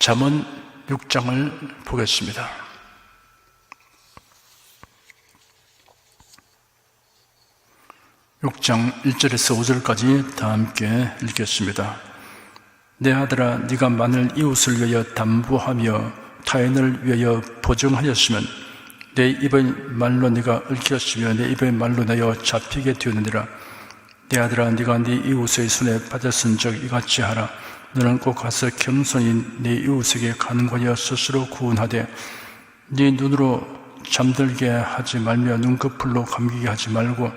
잠언 6장을 보겠습니다. 6장 1절에서 5절까지 다 함께 읽겠습니다. 내 아들아, 네가 만일 이웃을 위하여 담보하며 타인을 위하여 보증하였으면 내 입의 말로 네가 얽혔으며 내 입의 말로 내어 잡히게 되느니라. 내 아들아, 네가 네 이웃의 손에 받았은 적 이같이 하라. 너는 꼭 가서 겸손히 네 이웃에게 간구하여 스스로 구원하되 네 눈으로 잠들게 하지 말며 눈꺼풀로 감기게 하지 말고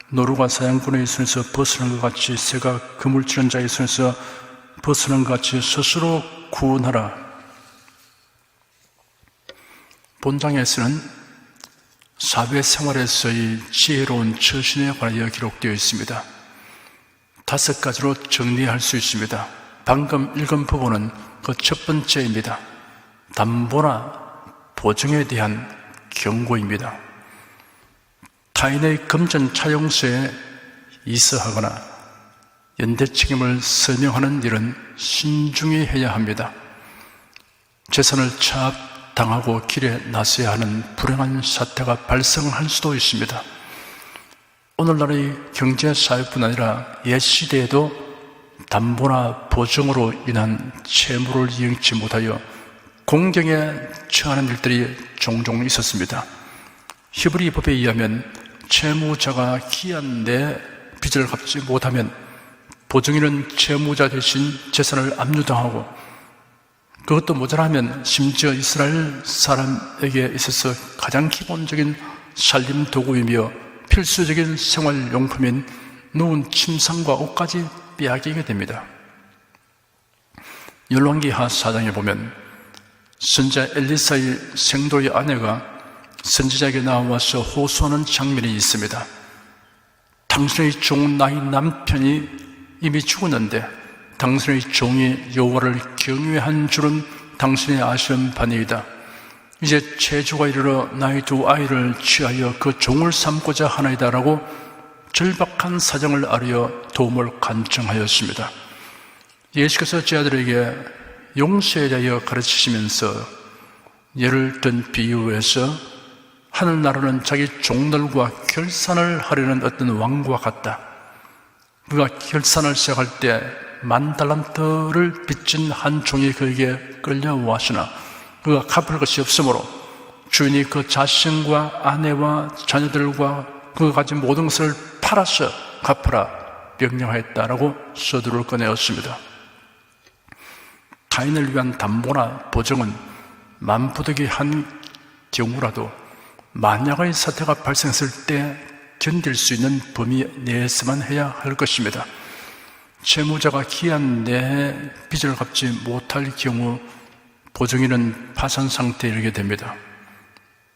노루가 사냥꾼의 손에서 벗어난 것 같이 새가 그물 치는 자의 손에서 벗어난 것 같이 스스로 구원하라. 본장에서는 사회생활에서의 지혜로운 처신에 관하여 기록되어 있습니다. 5가지로 정리할 수 있습니다. 방금 읽은 부분은 그 첫 번째입니다. 담보나 보증에 대한 경고입니다. 타인의 금전 차용서에 이서하거나 연대 책임을 서명하는 일은 신중히 해야 합니다. 재산을 차압당하고 길에 나서야 하는 불행한 사태가 발생할 수도 있습니다. 오늘날의 경제사회뿐 아니라 옛 시대에도 담보나 보증으로 인한 채무를 이행치 못하여 공경에 처하는 일들이 종종 있었습니다. 히브리 법에 의하면 채무자가 기한 내 빚을 갚지 못하면 보증인은 채무자 대신 재산을 압류당하고 그것도 모자라면 심지어 이스라엘 사람에게 있어서 가장 기본적인 살림 도구이며 필수적인 생활용품인 누운 침상과 옷까지 빼앗기게 됩니다. 열왕기하 4장에 보면 선지자 엘리사의 생도의 아내가 선지자에게 나와서 호소하는 장면이 있습니다. 당신의 종 나의 남편이 이미 죽었는데 당신의 종이 여호와를 경외한 줄은 당신이 아시는 바니이다. 이제 체주가 이르러 나의 2 아이를 취하여 그 종을 삼고자 하나이다 라고 절박한 사정을 아뢰어 도움을 간청하였습니다. 예수께서 제 아들에게 용서에 대하여 가르치시면서 예를 든 비유에서 하늘나라는 자기 종들과 결산을 하려는 어떤 왕과 같다. 그가 결산을 시작할 때 10,000달란트를 빚진 한 종이 그에게 끌려와시나 그가 갚을 것이 없으므로 주인이 그 자신과 아내와 자녀들과 그가 가진 모든 것을 팔아서 갚으라 명령하였다라고 서두를 꺼내었습니다. 타인을 위한 담보나 보증은 만부득이 한 경우라도 만약의 사태가 발생했을 때 견딜 수 있는 범위 내에서만 해야 할 것입니다. 채무자가 기한 내에 빚을 갚지 못할 경우 보증인은 파산 상태에 이르게 됩니다.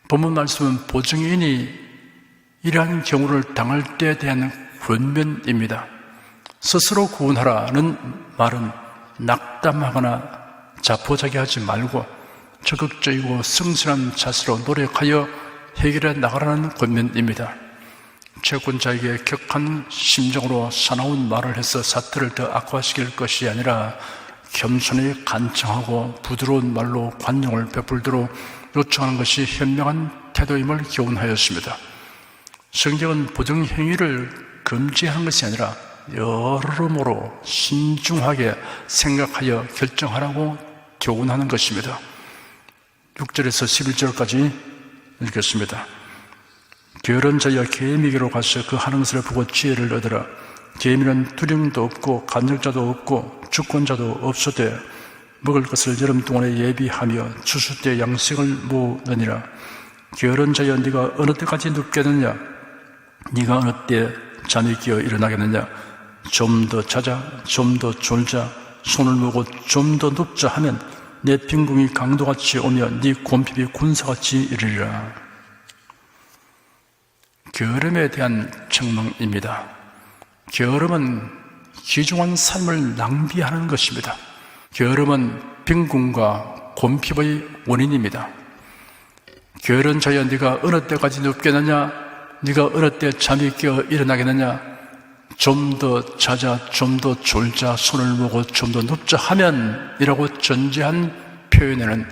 본문 말씀은 보증인이 이러한 경우를 당할 때에 대한 권면입니다. 스스로 구원하라는 말은 낙담하거나 자포자기하지 말고 적극적이고 성실한 자세로 노력하여 해결해 나가라는 권면입니다. 채권자에게 격한 심정으로 사나운 말을 해서 사태를 더 악화시킬 것이 아니라 겸손히 간청하고 부드러운 말로 관용을 베풀도록 요청하는 것이 현명한 태도임을 교훈하였습니다. 성경은 보증 행위를 금지하는 것이 아니라 여러모로 신중하게 생각하여 결정하라고 교훈하는 것입니다. 6절에서 11절까지 읽겠습니다. 게으른 자여 개미에게로 가서 그 하는 것을 보고 지혜를 얻으라. 개미는 두령도 없고 간역자도 없고 주권자도 없으되 먹을 것을 여름 동안에 예비하며 추수 때 양식을 모으느니라. 게으른 자여 네가 어느 때까지 눕겠느냐? 네가 어느 때 잠이 끼어 일어나겠느냐? 좀 더 자자, 좀 더 졸자, 손을 모으고 좀 더 눕자 하면 내 빈궁이 강도같이 오며 네 곰핍이 군사같이 이르리라. 게으름에 대한 책망입니다. 게으름은 귀중한 삶을 낭비하는 것입니다. 게으름은 빈궁과 곰핍의 원인입니다. 게으른 자여 네가 어느 때까지 눕겠느냐? 네가 어느 때 잠이 깨어 일어나겠느냐? 좀 더 자자, 좀 더 졸자, 손을 모으고 좀 더 눕자 하면 이라고 전제한 표현에는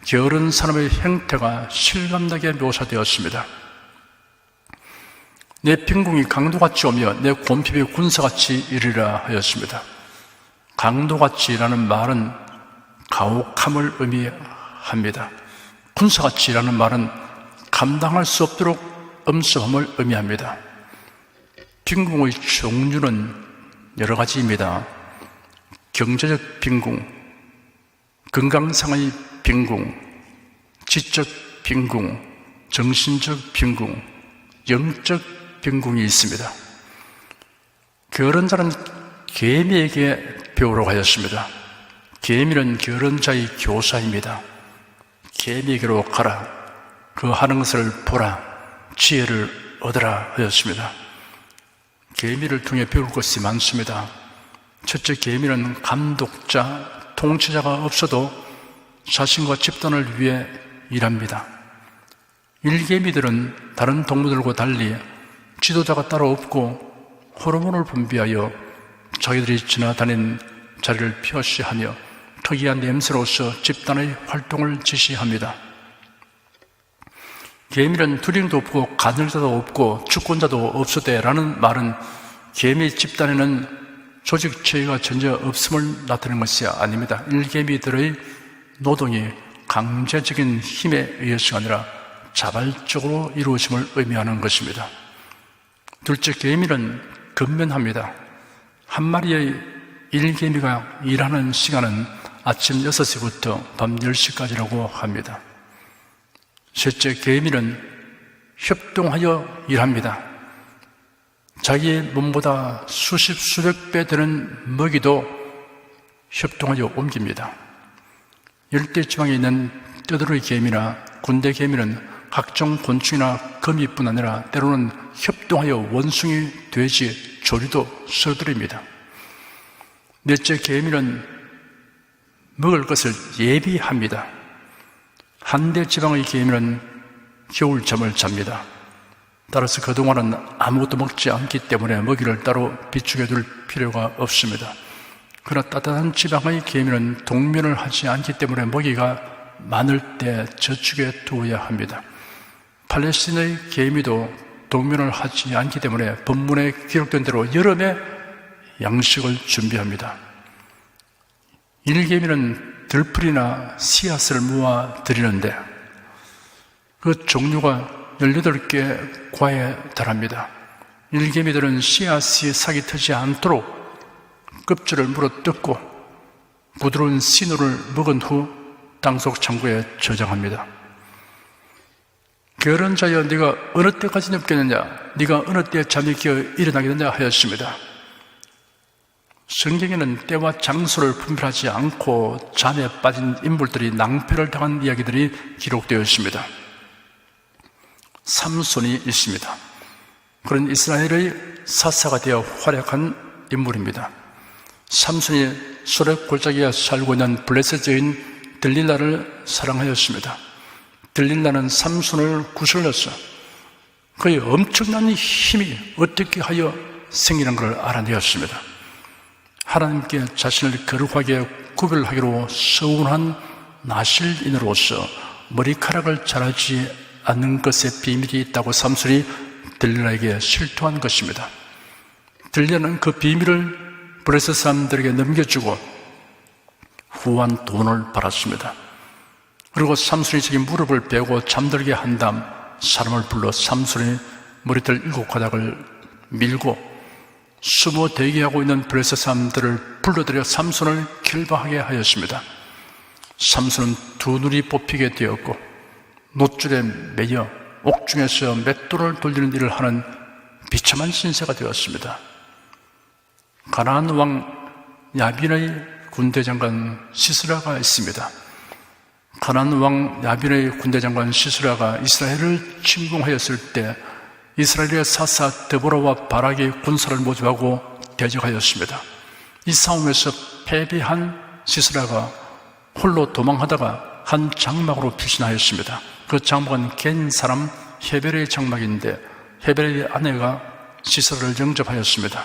게으른 사람의 행태가 실감나게 묘사되었습니다. 내 빈궁이 강도같이 오며 내 곰핍이 군사같이 이르리라 하였습니다. 강도같이라는 말은 가혹함을 의미합니다. 군사같이라는 말은 감당할 수 없도록 엄습함을 의미합니다. 빈궁의 종류는 여러 가지입니다. 경제적 빈궁, 건강상의 빈궁, 지적 빈궁, 정신적 빈궁, 영적 빈궁이 있습니다. 게으른 자는 계미에게 배우라고 하였습니다. 계미는 게으른 자의 교사입니다. 계미에게로 가라, 그 하는 것을 보라, 지혜를 얻으라 하였습니다. 계미를 통해 배울 것이 많습니다. 첫째, 계미는 감독자, 통치자가 없어도 자신과 집단을 위해 일합니다. 일개미들은 다른 동물들과 달리 지도자가 따로 없고 호르몬을 분비하여 자기들이 지나다닌 자리를 표시하며 특이한 냄새로서 집단의 활동을 지시합니다. 개미는 두링도 없고 가늘자도 없고 주권자도 없으되라는 말은 개미 집단에는 조직 체계가 전혀 없음을 나타내는 것이 아닙니다. 일개미들의 노동이 강제적인 힘에 의해서가 아니라 자발적으로 이루어짐을 의미하는 것입니다. 둘째, 개미는 근면합니다. 한 마리의 일개미가 일하는 시간은 아침 6시부터 밤 10시까지라고 합니다. 셋째, 개미는 협동하여 일합니다. 자기의 몸보다 수십, 수백 배 되는 먹이도 협동하여 옮깁니다. 열대지방에 있는 떼들의 개미나 군대 개미는 각종 곤충이나 거미뿐 아니라 때로는 협동하여 원숭이, 돼지, 조류도 써들입니다. 넷째, 개미는 먹을 것을 예비합니다. 한대 지방의 개미는 겨울잠을 잡니다. 따라서 그동안은 아무것도 먹지 않기 때문에 먹이를 따로 비축해 둘 필요가 없습니다. 그러나 따뜻한 지방의 개미는 동면을 하지 않기 때문에 먹이가 많을 때 저축해 두어야 합니다. 팔레스틴의 개미도 동면을 하지 않기 때문에 본문에 기록된 대로 여름에 양식을 준비합니다. 일개미는 들풀이나 씨앗을 모아 드리는데 그 종류가 18개 과에 달합니다. 일개미들은 씨앗이 싹이 트지 않도록 껍질을 물어뜯고 부드러운 씨누를 먹은 후 땅속 창고에 저장합니다. 게으른 자여, 네가 어느 때까지 눕겠느냐? 네가 어느 때 잠이 깨어 일어나겠느냐 하였습니다. 성경에는 때와 장소를 분별하지 않고 잠에 빠진 인물들이 낭패를 당한 이야기들이 기록되어 있습니다. 삼손이 있습니다. 그런 이스라엘의 사사가 되어 활약한 인물입니다. 삼손이 소렙 골짜기에 살고 있는 블레셋 여인 들릴라를 사랑하였습니다. 들릴라는 삼손을 구슬렀어. 그의 엄청난 힘이 어떻게 하여 생기는 걸 알아내었습니다. 하나님께 자신을 거룩하게 구별하기로 서운한 나실인으로서 머리카락을 자르지 않는 것에 비밀이 있다고 삼손이 들릴라에게 실토한 것입니다. 들릴라는 그 비밀을 블레셋 사람들에게 넘겨주고 후한 돈을 받았습니다. 그리고 삼손이 자기 무릎을 베고 잠들게 한 다음 사람을 불러 삼손이 머리털 7가닥을 밀고 숨어 대기하고 있는 블레셋 사람들을 불러들여 삼손을 결박하게 하였습니다. 삼손은 두 눈이 뽑히게 되었고 놋줄에 매여 옥중에서 맷돌을 돌리는 일을 하는 비참한 신세가 되었습니다. 가나안 왕 야빈의 군대장관 시스라가 있습니다. 가나안 왕 야빈의 군대장관 시스라가 이스라엘을 침공하였을 때 이스라엘의 사사 데보라와 바락이 군사를 모집하고 대적하였습니다. 이 싸움에서 패배한 시스라가 홀로 도망하다가 한 장막으로 피신하였습니다. 그 장막은 겐 사람 헤벨의 장막인데 헤벨의 아내가 시스라를 영접하였습니다.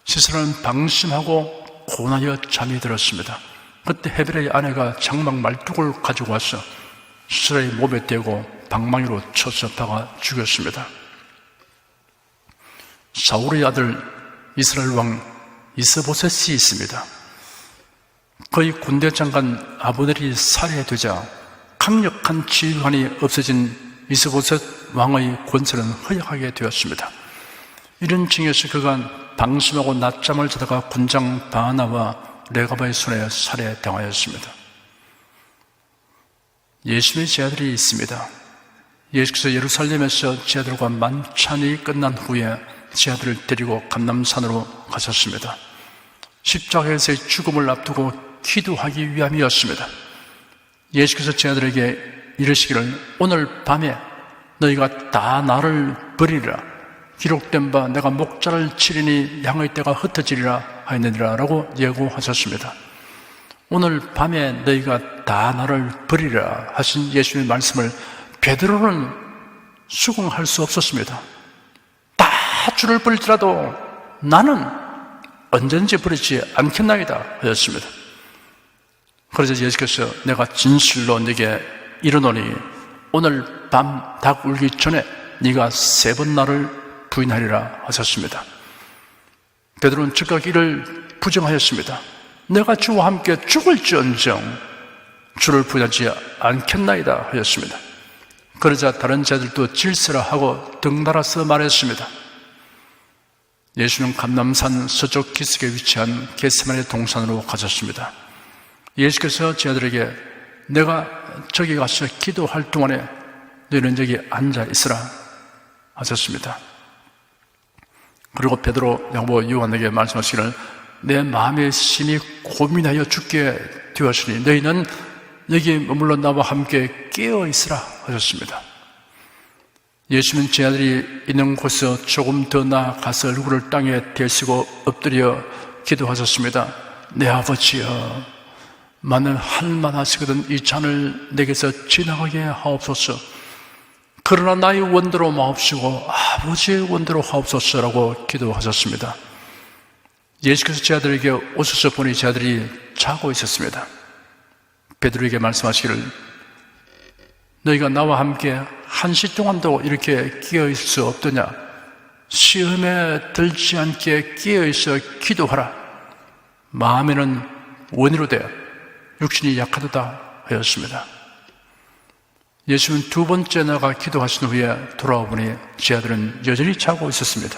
시스라는 방심하고 고나여 잠이 들었습니다. 그때 헤벨의 아내가 장막 말뚝을 가지고 와서 시라의 몸에 대고 방망이로 쳐서 박아 죽였습니다. 사울의 아들 이스라엘 왕 이스보셋이 있습니다. 그의 군대 장관 아브넬이 살해되자 강력한 지휘관이 없어진 이스보셋 왕의 권세는 허약하게 되었습니다. 이런 징에서 그가 방심하고 낮잠을 자다가 군장 바하나와 레가바의 손에 살해당하였습니다. 예수님의 제자들이 있습니다. 예수께서 예루살렘에서 제자들과 만찬이 끝난 후에 제자들을 데리고 감람산으로 가셨습니다. 십자가에서의 죽음을 앞두고 기도하기 위함이었습니다. 예수께서 제자들에게 이르시기를 오늘 밤에 너희가 다 나를 버리리라. 기록된 바 내가 목자를 치리니 양의 떼가 흩어지리라 하였느니라 라고 예고하셨습니다. 오늘 밤에 너희가 다 나를 버리리라 하신 예수님의 말씀을 베드로는 수긍할 수 없었습니다. 다 주를 버릴지라도 나는 언제든지 버리지 않겠나이다 하였습니다. 그래서 예수께서 내가 진실로 네게 이르노니 오늘 밤 닭 울기 전에 네가 3번 나를 부인하리라 하셨습니다. 베드로는 즉각 이를 부정하였습니다. 내가 주와 함께 죽을지언정 주를 부인하지 않겠나이다 하였습니다. 그러자 다른 자들도 질서라 하고 덩달아서 말했습니다. 예수는 감람산 서쪽 기슭에 위치한 겟세마네 동산으로 가셨습니다. 예수께서 제자들에게 내가 저기 가서 기도할 동안에 너희는 여기 앉아 있으라 하셨습니다. 그리고 베드로, 야고보, 요한에게 말씀하시기를 내 마음에 심히 고민하여 죽게 되었으니 너희는 여기 머물러 나와 함께 깨어 있으라 하셨습니다. 예수는 제자들이 있는 곳에서 조금 더 나아가서 얼굴을 땅에 대시고 엎드려 기도하셨습니다. 내 아버지여, 만일 할만하시거든 이 잔을 내게서 지나가게 하옵소서. 그러나 나의 원대로 마옵시고 아버지의 원대로 하옵소서라고 기도하셨습니다. 예수께서 제자들에게 오셔서 보니 제자들이 자고 있었습니다. 베드로에게 말씀하시기를 너희가 나와 함께 1시 동안도 이렇게 깨어있을 수 없더냐? 시험에 들지 않게 깨어있어 기도하라. 마음에는 원이로되 육신이 약하도다 하였습니다. 예수는 2번째 나가 기도하신 후에 돌아와 보니 제자들은 여전히 자고 있었습니다.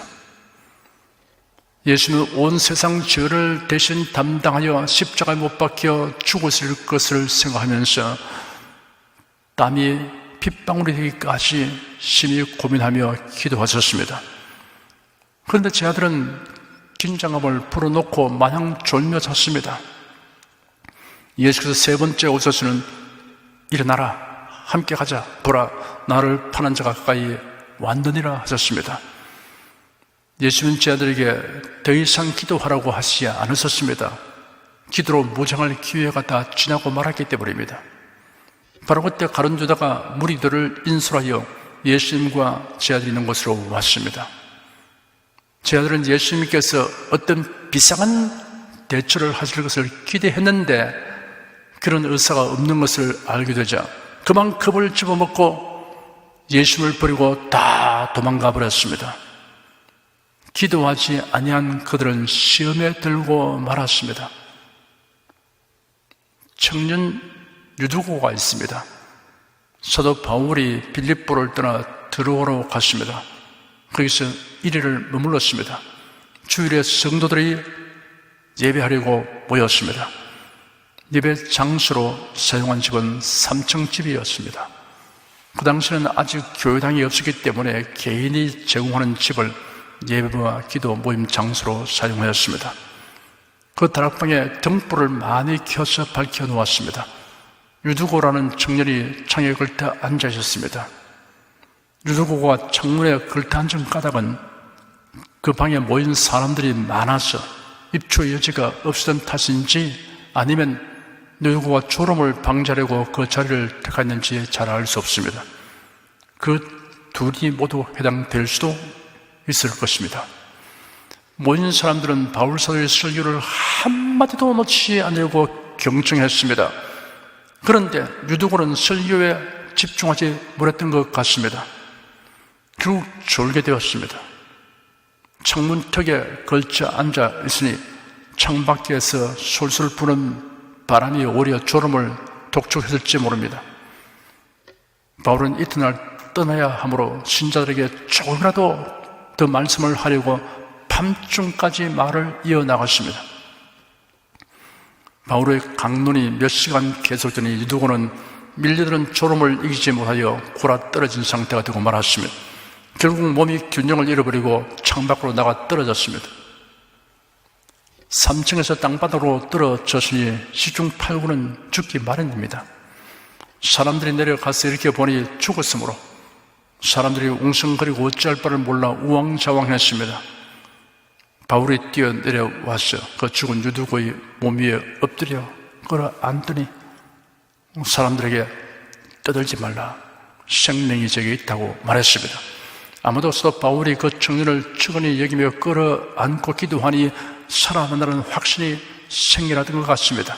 예수는 온 세상 죄를 대신 담당하여 십자가에 못 박혀 죽으실 것을 생각하면서 땀이 핏방울이 되기까지 심히 고민하며 기도하셨습니다. 그런데 제자들은 긴장감을 풀어놓고 마냥 졸며 잤습니다. 예수께서 3번째 오셔서는 일어나라, 함께 가자, 보라, 나를 파는 자가 가까이 왔느니라 하셨습니다. 예수는 제자들에게 더 이상 기도하라고 하시지 않으셨습니다. 기도로 무장할 기회가 다 지나고 말았기 때문입니다. 바로 그때 가룟 유다가 무리들을 인솔하여 예수님과 제자들이 있는 곳으로 왔습니다. 제자들은 예수님께서 어떤 비상한 대처를 하실 것을 기대했는데 그런 의사가 없는 것을 알게 되자 그만 컵을 집어먹고 예수님을 버리고 다 도망가 버렸습니다. 기도하지 아니한 그들은 시험에 들고 말았습니다. 청년 유두고가 있습니다. 사도 바울이 빌립보를 떠나 드로아로 갔습니다. 거기서 1일을 머물렀습니다. 주일에 성도들이 예배하려고 모였습니다. 예배 장소로 사용한 집은 3층 집이었습니다. 그 당시에는 아직 교회당이 없었기 때문에 개인이 제공하는 집을 예배와 기도 모임 장소로 사용하였습니다. 그 다락방에 등불을 많이 켜서 밝혀 놓았습니다. 유두고라는 청년이 창에 걸터 앉아 있었습니다. 유두고가 창문에 걸터 앉은 까닭은 그 방에 모인 사람들이 많아서 입추 여지가 없었던 탓인지 아니면 유두고가 졸음을 방지하려고 그 자리를 택했는지 잘 알 수 없습니다. 그 둘이 모두 해당될 수도 있을 것입니다. 모인 사람들은 바울 사도의 설교를 한마디도 놓치지 않으려고 경청했습니다. 그런데 유두고는 설교에 집중하지 못했던 것 같습니다. 결국 졸게 되었습니다. 창문턱에 걸쳐 앉아 있으니 창밖에서 솔솔 부는 바람이 오히려 졸음을 독촉했을지 모릅니다. 바울은 이튿날 떠나야 하므로 신자들에게 조금이라도 더 말씀을 하려고 밤중까지 말을 이어나갔습니다. 바울의 강론이 몇 시간 계속되니 유두고는 밀려드는 졸음을 이기지 못하여 골아 떨어진 상태가 되고 말았습니다. 결국 몸이 균형을 잃어버리고 창밖으로 나가 떨어졌습니다. 3층에서 땅바닥으로 떨어졌으니 시중 8구는 죽기 마련입니다. 사람들이 내려가서 이렇게 보니 죽었으므로 사람들이 웅성거리고 어찌할 바를 몰라 우왕좌왕했습니다. 바울이 뛰어내려와서 그 죽은 유두고의 몸 위에 엎드려 끌어안더니 사람들에게 떠들지 말라, 생명이 저기 있다고 말했습니다. 아무도 없어도 바울이 그 청년을 측은히 여기며 끌어안고 기도하니 살아난다는 확신이 생겨나던 것 같습니다.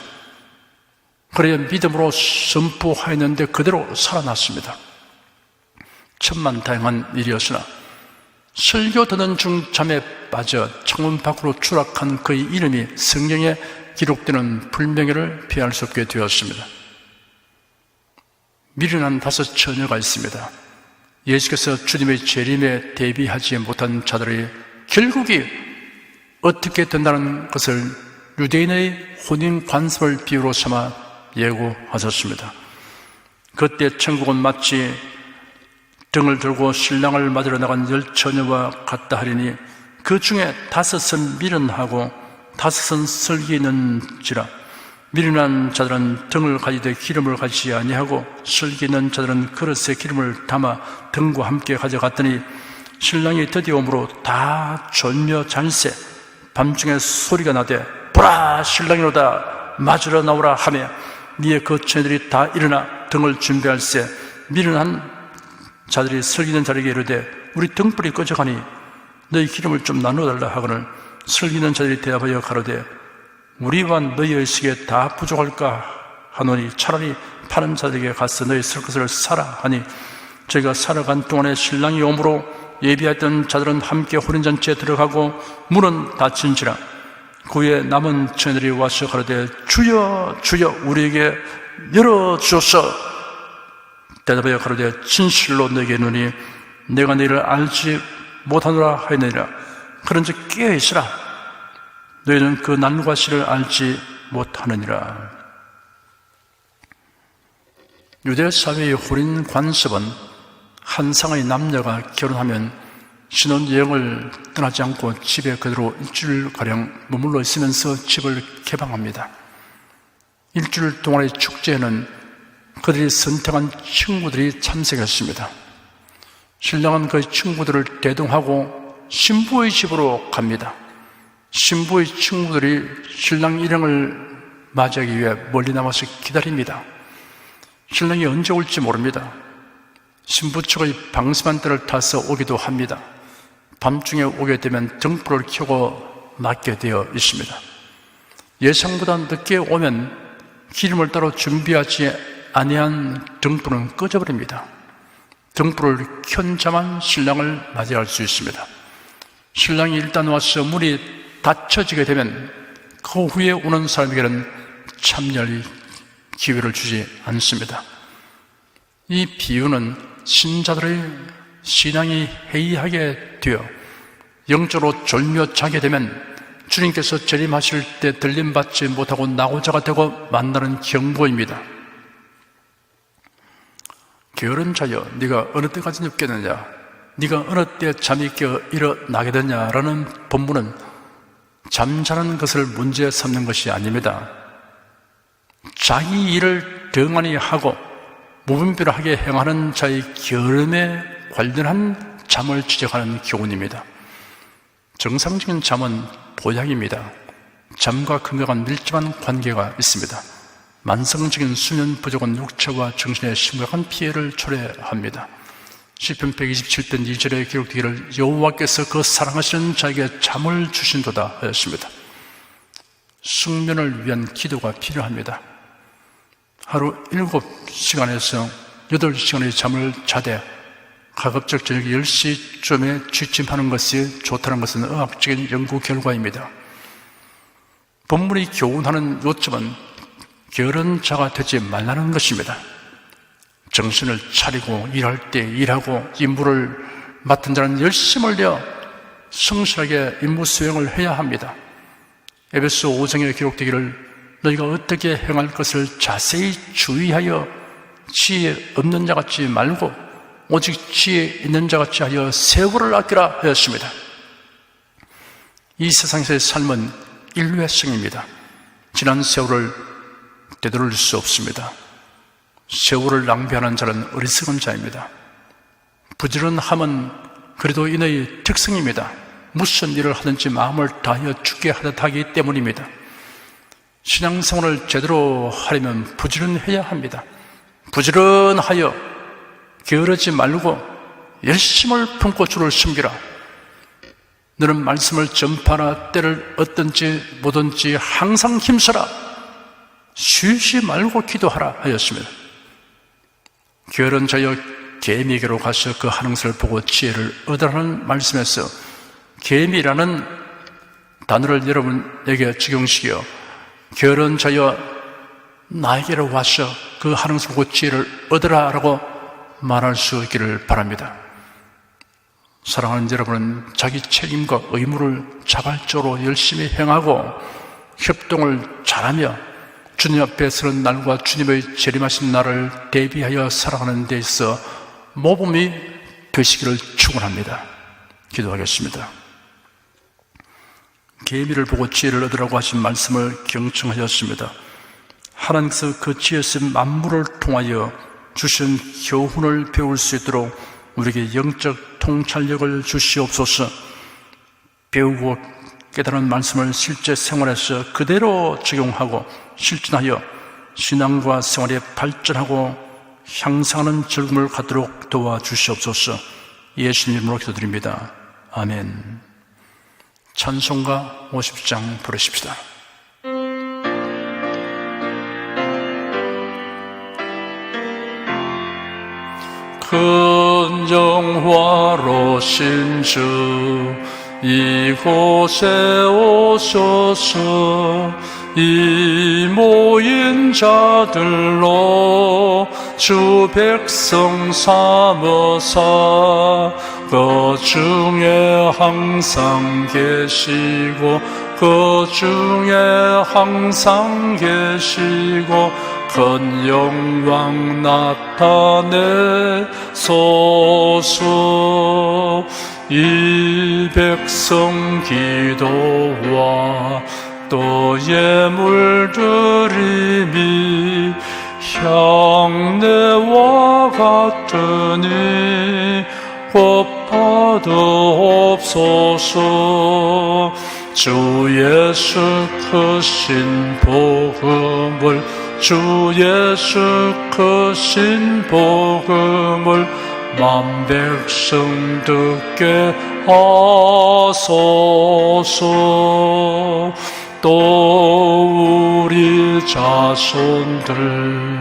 그래야 믿음으로 선포하였는데 그대로 살아났습니다. 천만다행한 일이었으나 설교 듣는 중 잠에 빠져 창문 밖으로 추락한 그의 이름이 성경에 기록되는 불명예를 피할 수 없게 되었습니다. 미련한 5 처녀가 있습니다. 예수께서 주님의 재림에 대비하지 못한 자들의 결국이 어떻게 된다는 것을 유대인의 혼인 관습을 비유로 삼아 예고하셨습니다. 그때 천국은 마치 등을 들고 신랑을 맞으러 나간 10 처녀와 같다 하리니 그 중에 5은 미련하고 5은 슬기 있는지라. 미련한 자들은 등을 가지되 기름을 가지지 아니하고 슬기 있는 자들은 그릇에 기름을 담아 등과 함께 가져갔더니 신랑이 드디어 오므로 다 졸며 잔세. 밤중에 소리가 나되 보라, 신랑이로다, 맞으러 나오라 하며 니의 그 처녀들이 다 일어나 등을 준비할세. 미련한 자들이 슬기는 자에게 이르되 우리 등불이 꺼져가니 너희 기름을 좀 나누어달라 하거늘 슬기는 자들이 대답하여 가로되 우리와 너희의 식에 다 부족할까 하노니 차라리 파는 자들에게 가서 너희 쓸 것을 사라 하니 저희가 살아간 동안에 신랑이 오므로 예비했던 자들은 함께 혼인잔치에 들어가고 문은 닫힌지라. 그 후에 남은 처녀들이 와서 가로되 주여 주여 우리에게 열어주소서. 대답하여 가로되 진실로 너에게 이르노니 내가 너희를 알지 못하노라 하였느니라. 그런즉 깨어있으라. 너희는 그 난과 시를 알지 못하느니라. 유대 사회의 혼인 관습은 한 상의 남녀가 결혼하면 신혼여행을 떠나지 않고 집에 그대로 일주일가량 머물러 있으면서 집을 개방합니다. 일주일 동안의 축제에는 그들이 선택한 친구들이 참석했습니다. 신랑은 그 친구들을 대동하고 신부의 집으로 갑니다. 신부의 친구들이 신랑 일행을 맞이하기 위해 멀리 남아서 기다립니다. 신랑이 언제 올지 모릅니다. 신부 측의 방심한 때를 타서 오기도 합니다. 밤중에 오게 되면 등불을 켜고 맞게 되어 있습니다. 예상보다 늦게 오면 기름을 따로 준비하지 아니한 등불은 꺼져버립니다. 등불을 켠 자만 신랑을 맞이할 수 있습니다. 신랑이 일단 와서 문이 닫혀지게 되면 그 후에 오는 사람에게는 참여할 기회를 주지 않습니다. 이 비유는 신자들의 신앙이 해이하게 되어 영적으로 졸며 자게 되면 주님께서 재림하실 때 들림받지 못하고 낙오자가 되고 만나는 경고입니다. 게으른 자여, 네가 어느 때까지 눕겠느냐? 네가 어느 때 잠이 깨어 일어나겠느냐라는 본문은 잠자는 것을 문제 삼는 것이 아닙니다. 자기 일을 덩하니 하고 무분별하게 행하는 자의 게으름에 관련한 잠을 지적하는 교훈입니다. 정상적인 잠은 보약입니다. 잠과 건강과 밀접한 관계가 있습니다. 만성적인 수면 부족은 육체와 정신에 심각한 피해를 초래합니다. 시편 127편 2절에 기록되기를 여호와께서 그 사랑하시는 자에게 잠을 주신도다 하였습니다. 숙면을 위한 기도가 필요합니다. 하루 7시간에서 8시간의 잠을 자되 가급적 저녁 10시쯤에 취침하는 것이 좋다는 것은 의학적인 연구 결과입니다. 본문이 교훈하는 요점은 게으른 자가 되지 말라는 것입니다. 정신을 차리고 일할 때 일하고 임무를 맡은 자는 열심을 내어 성실하게 임무 수행을 해야 합니다. 에베소 5장에 기록되기를 너희가 어떻게 행할 것을 자세히 주의하여 지혜 없는 자 같지 말고 오직 지혜 있는 자 같이 하여 세월을 아끼라 하였습니다. 이 세상에서의 삶은 일회성입니다. 지난 세월을 되돌릴 수 없습니다. 세월을 낭비하는 자는 어리석은 자입니다. 부지런함은 그래도 인의 특성입니다. 무슨 일을 하든지 마음을 다하여 주게 하듯 하기 때문입니다. 신앙생활을 제대로 하려면 부지런해야 합니다. 부지런하여 게으르지 말고 열심을 품고 주를 섬기라. 너는 말씀을 전파하라. 때를 얻든지 뭐든지 항상 힘써라. 쉬지 말고 기도하라 하였습니다. 게으른 자여 개미에게로 가서 그 하는 것을 보고 지혜를 얻으라는 말씀에서 개미라는 단어를 여러분에게 적용시켜 게으른 자여 나에게로 와서 그 하는 것을 보고 지혜를 얻으라 라고 말할 수 있기를 바랍니다. 사랑하는 여러분은 자기 책임과 의무를 자발적으로 열심히 행하고 협동을 잘하며 주님 앞에 서는 날과 주님의 재림하신 날을 대비하여 살아가는 데 있어 모범이 되시기를 축원합니다. 기도하겠습니다. 개미를 보고 지혜를 얻으라고 하신 말씀을 경청하였습니다. 하나님께서 그 지혜의 만물을 통하여 주신 교훈을 배울 수 있도록 우리에게 영적 통찰력을 주시옵소서. 배우고 깨달은 말씀을 실제 생활에서 그대로 적용하고 실천하여 신앙과 생활에 발전하고 향상하는 즐거움을 갖도록 도와주시옵소서. 예수님 이름으로 기도드립니다. 아멘. 찬송가 50장 부르십시다. 근정화로신 주 이곳에 오소서. 이 모인 자들로 주 백성 삼으사 그 중에 항상 계시고 그 중에 항상 계시고 큰 영광 나타내소서. 이 백성 기도와 또 예물 드림이 향내와 같으니 곧 받으옵소서. 주 예수 크신 복음을 주 예수 크신 복음을 만백성 듣게 하소서. 또 우리 자손들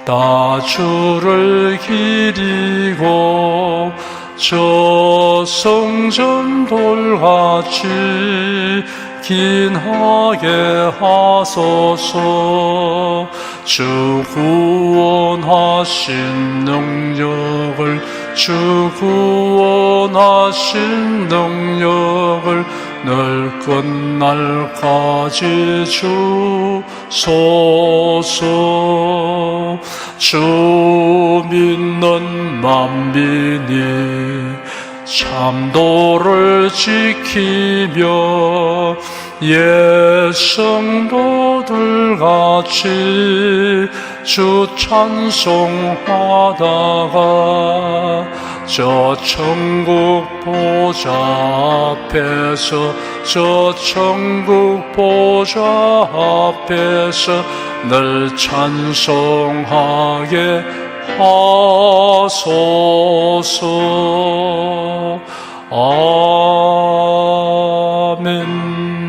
다 주를 기리고 저 성전 돌같이 긴하게 하소서. 주 구원하신 능력을 주 구원하신 능력을 늘 끝날까지 주소서. 주 믿는 만민이 참도를 지키며 옛 성도들 같이 주 찬송하다가 저 천국 보좌 앞에서 저 천국 보좌 앞에서 늘 찬송하게 하소서. 아멘.